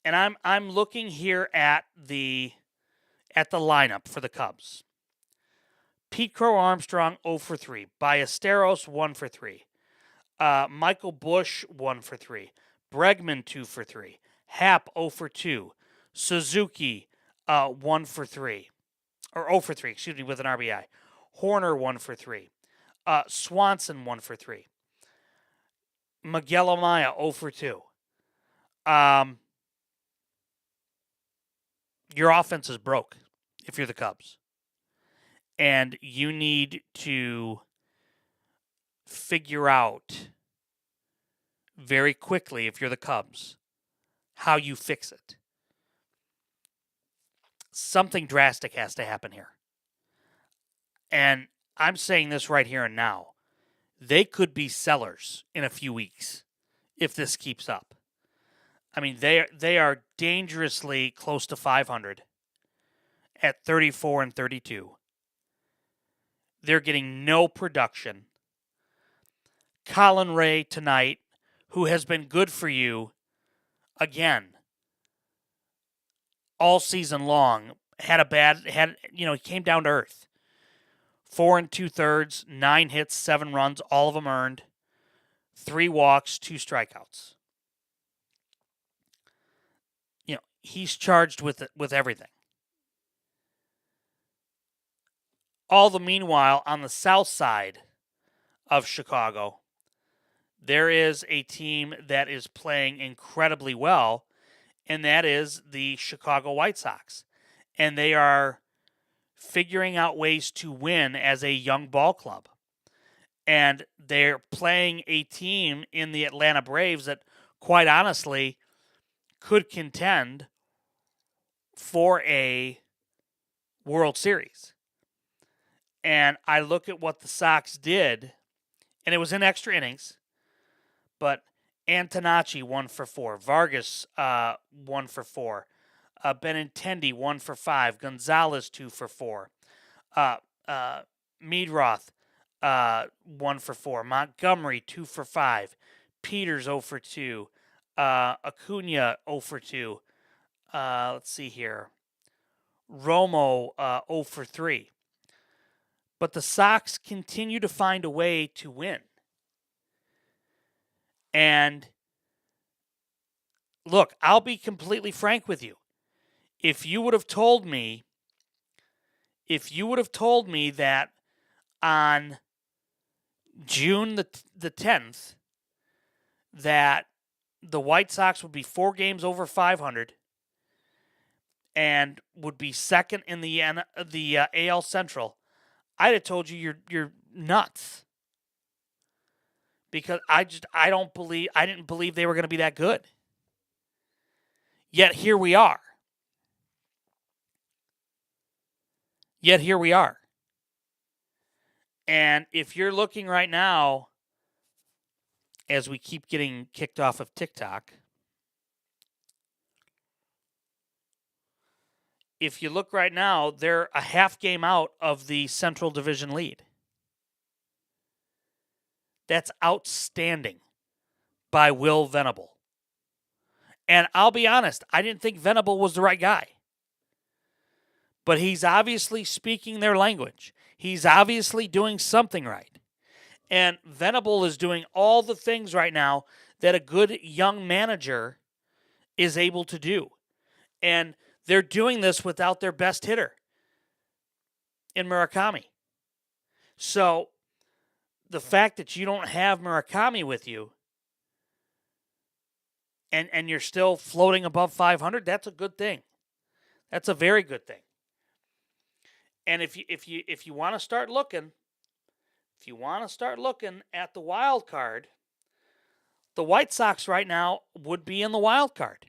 And I'm looking here at the lineup for the Cubs. Pete Crow Armstrong 0 for 3, Ballesteros 1 for 3, Michael Busch 1 for 3, Bregman 2 for 3, Happ 0 for 2, Suzuki 1 for 3, or 0 for 3, excuse me, with an RBI. Horner 1 for 3. Swanson 1 for 3. Miguel Amaya 0 for 2. Your offense is broke if you're the Cubs. And you need to figure out very quickly, if you're the Cubs, how you fix it. Something drastic has to happen here. And I'm saying this right here and now. They could be sellers in a few weeks if this keeps up. I mean, they are dangerously close to 500 at 34 and 32. They're getting no production. Colin Ray tonight, who has been good for you, again, all season long, he came down to earth. 4 2/3, 9 hits, 7 runs, all of them earned. 3 walks, 2 strikeouts. He's charged with everything. All the meanwhile, on the south side of Chicago, there is a team that is playing incredibly well, and that is the Chicago White Sox. And they are figuring out ways to win as a young ball club. And they're playing a team in the Atlanta Braves that, quite honestly, could contend for a World Series. And I look at what the Sox did, and it was in extra innings, but Antonacci 1 for 4, Vargas 1 for 4, Benintendi 1 for 5, Gonzalez 2 for 4, Meadroth 1 for 4, Montgomery 2 for 5, Peters 0 for 2, Acuna 0 for 2. Let's see here. Romo 0 for 3. But the Sox continue to find a way to win. And look, I'll be completely frank with you. If you would have told me that on June the 10th that the White Sox would be 4 games over 500 and would be second in the AL Central, I'd have told you you're nuts. Because I didn't believe they were going to be that good. Yet here we are. And if you're looking right now, as we keep getting kicked off of TikTok, if you look right now, they're a half game out of the Central Division lead. That's outstanding by Will Venable. And I'll be honest, I didn't think Venable was the right guy. But he's obviously speaking their language. He's obviously doing something right. And Venable is doing all the things right now that a good young manager is able to do. And they're doing this without their best hitter in Murakami. So the fact that you don't have Murakami with you and you're still floating above 500, that's a good thing. That's a very good thing. And if you want to start looking, at the wild card, the White Sox right now would be in the wild card.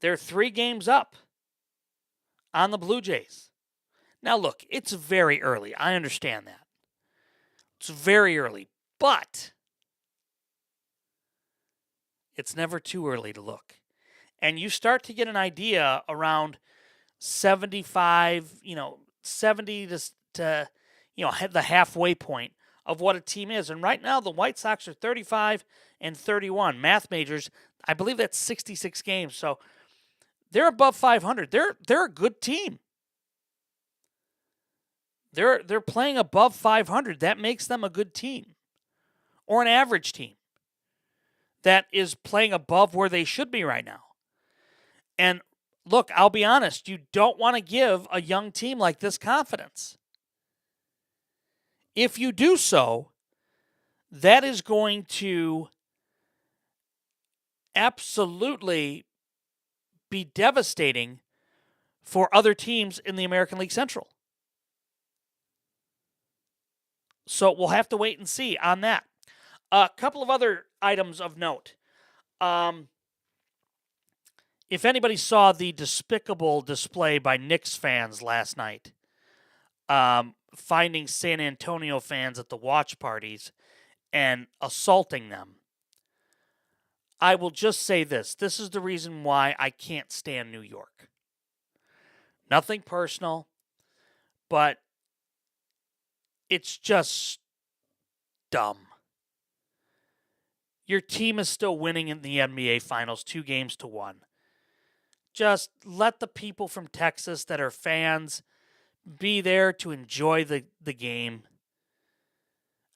They're 3 games up on the Blue Jays. Now look, it's very early. I understand that. It's very early, but it's never too early to look. And you start to get an idea around 75, 70 to the halfway point of what a team is. And right now, the White Sox are 35 and 31. Math majors, I believe that's 66 games. So they're above 500. They're a good team. They're playing above 500. That makes them a good team, or an average team that is playing above where they should be right now. And look, I'll be honest, you don't want to give a young team like this confidence. If you do so, that is going to absolutely be devastating for other teams in the American League Central. So we'll have to wait and see on that. A couple of other items of note. If anybody saw the despicable display by Knicks fans last night, finding San Antonio fans at the watch parties and assaulting them, I will just say this. This is the reason why I can't stand New York. Nothing personal, but it's just dumb. Your team is still winning in the NBA Finals 2-1. Just let the people from Texas that are fans be there to enjoy the game.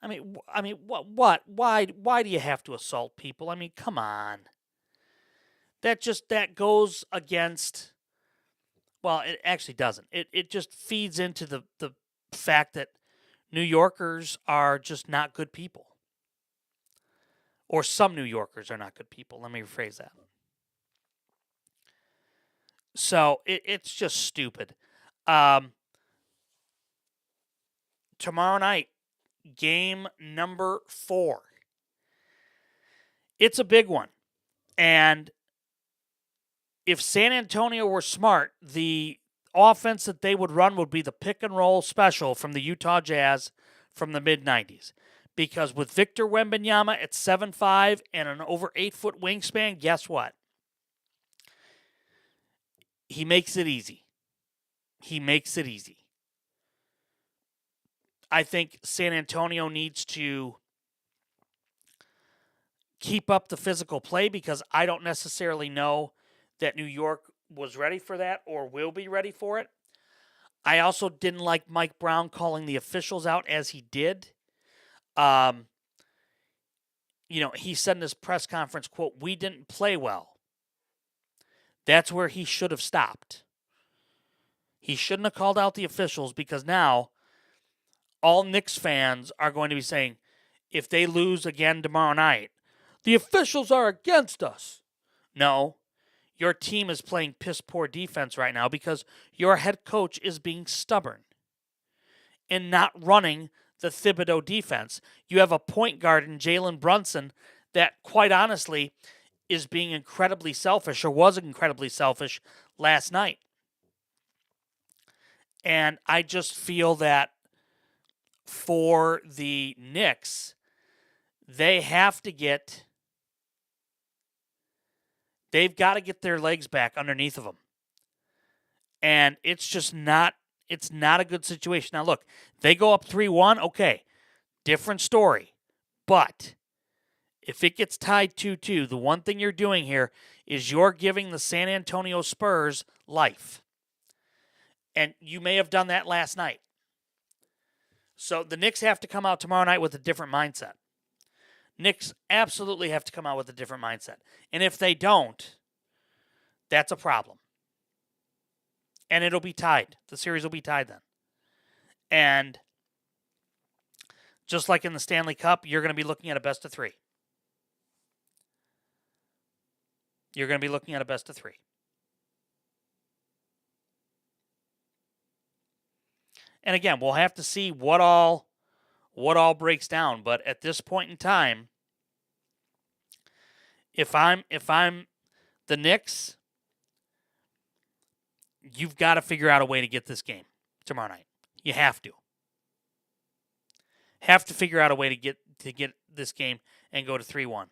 I mean, what? Why do you have to assault people? I mean, come on. That goes against. Well, it actually doesn't. It just feeds into the fact that New Yorkers are just not good people. Or some New Yorkers are not good people. Let me rephrase that. So it's just stupid. Tomorrow night, game number 4. It's a big one. And if San Antonio were smart, the offense that they would run would be the pick and roll special from the Utah Jazz from the mid-90s. Because with Victor Wembanyama at 7'5" and an over 8-foot wingspan, guess what? He makes it easy. I think San Antonio needs to keep up the physical play because I don't necessarily know that New York was ready for that or will be ready for it. I also didn't like Mike Brown calling the officials out as he did. he said in his press conference, quote, "We didn't play well." That's where he should have stopped. He shouldn't have called out the officials, because now all Knicks fans are going to be saying, if they lose again tomorrow night, the officials are against us. No, your team is playing piss poor defense right now because your head coach is being stubborn and not running the Thibodeau defense. You have a point guard in Jalen Brunson that, quite honestly, is being incredibly selfish, or was incredibly selfish last night. And I just feel that for the Knicks, they've got to get their legs back underneath of them. And it's just not a good situation. Now look, they go up 3-1, okay, different story. But if it gets tied 2-2, the one thing you're doing here is you're giving the San Antonio Spurs life. And you may have done that last night. So the Knicks have to come out tomorrow night with a different mindset. Knicks absolutely have to come out with a different mindset. And if they don't, that's a problem. And it'll be tied. The series will be tied then. And just like in the Stanley Cup, you're going to be looking at a best of 3. You're going to be looking at a best of 3. And again, we'll have to see what all breaks down. But at this point in time, if I'm the Knicks, you've got to figure out a way to get this game tomorrow night. You have to. Have to figure out a way to get this game and go to 3-1.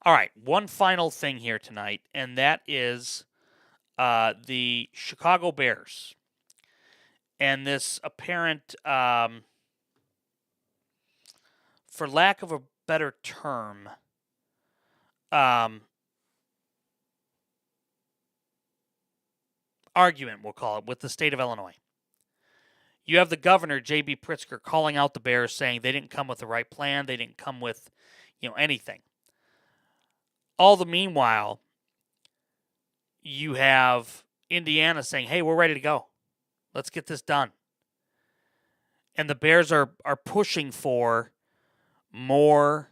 All right, one final thing here tonight, and that is the Chicago Bears and this apparent, for lack of a better term, argument, we'll call it, with the state of Illinois. You have the governor, J.B. Pritzker, calling out the Bears, saying they didn't come with the right plan, they didn't come with, anything. All the meanwhile, you have Indiana saying, hey, we're ready to go. Let's get this done. And the Bears are pushing for more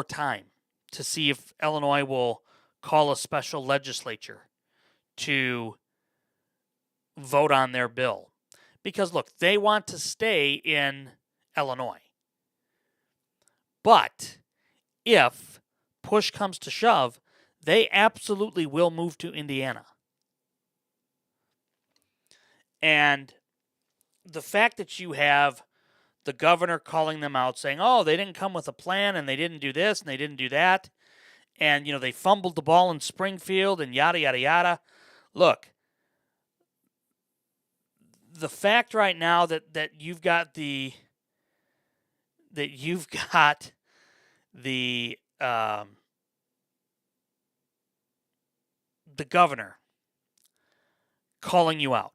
time to see if Illinois will call a special legislature to vote on their bill. Because, look, they want to stay in Illinois. But if push comes to shove, they absolutely will move to Indiana. And the fact that you have the governor calling them out saying, oh, they didn't come with a plan and they didn't do this and they didn't do that. And, they fumbled the ball in Springfield and yada, yada, yada. Look, the fact right now that you've got the governor calling you out.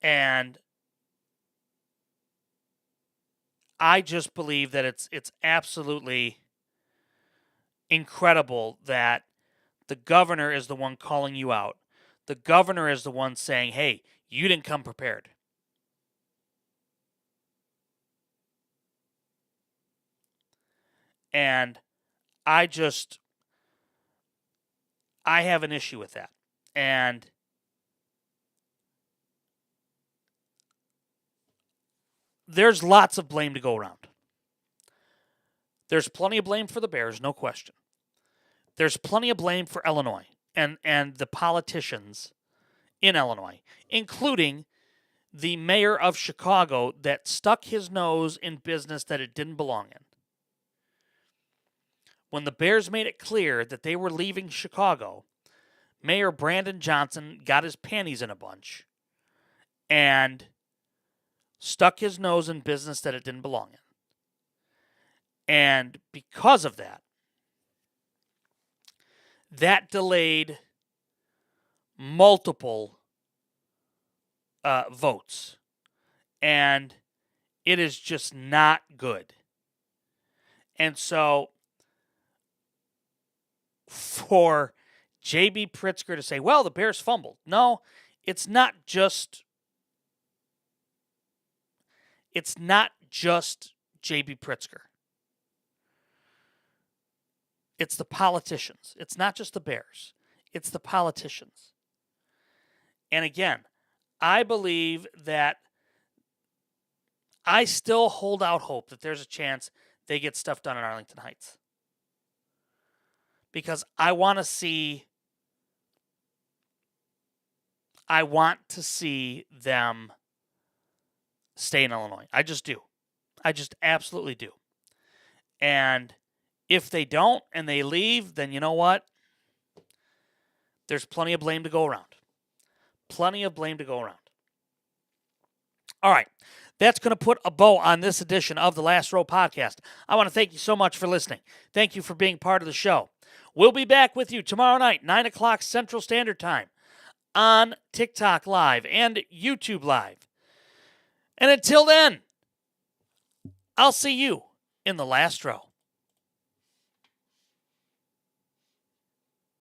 And I just believe that it's absolutely incredible that the governor is the one calling you out. The governor is the one saying, hey, you didn't come prepared. And I have an issue with that. And there's lots of blame to go around. There's plenty of blame for the Bears, no question. There's plenty of blame for Illinois and the politicians in Illinois, including the mayor of Chicago that stuck his nose in business that it didn't belong in. When the Bears made it clear that they were leaving Chicago, Mayor Brandon Johnson got his panties in a bunch and stuck his nose in business that it didn't belong in. And because of that, that delayed multiple votes. And it is just not good. And so for J.B. Pritzker to say, well, the Bears fumbled. No, it's not just J.B. Pritzker. It's the politicians. It's not just the Bears. It's the politicians. And again, I believe that I still hold out hope that there's a chance they get stuff done in Arlington Heights. Because I want to see them stay in Illinois. I just do. I just absolutely do. And if they don't and they leave, then you know what? There's plenty of blame to go around. Plenty of blame to go around. All right. That's going to put a bow on this edition of the Last Row Podcast. I want to thank you so much for listening. Thank you for being part of the show. We'll be back with you tomorrow night, 9 o'clock Central Standard Time, on TikTok Live and YouTube Live. And until then, I'll see you in the last row.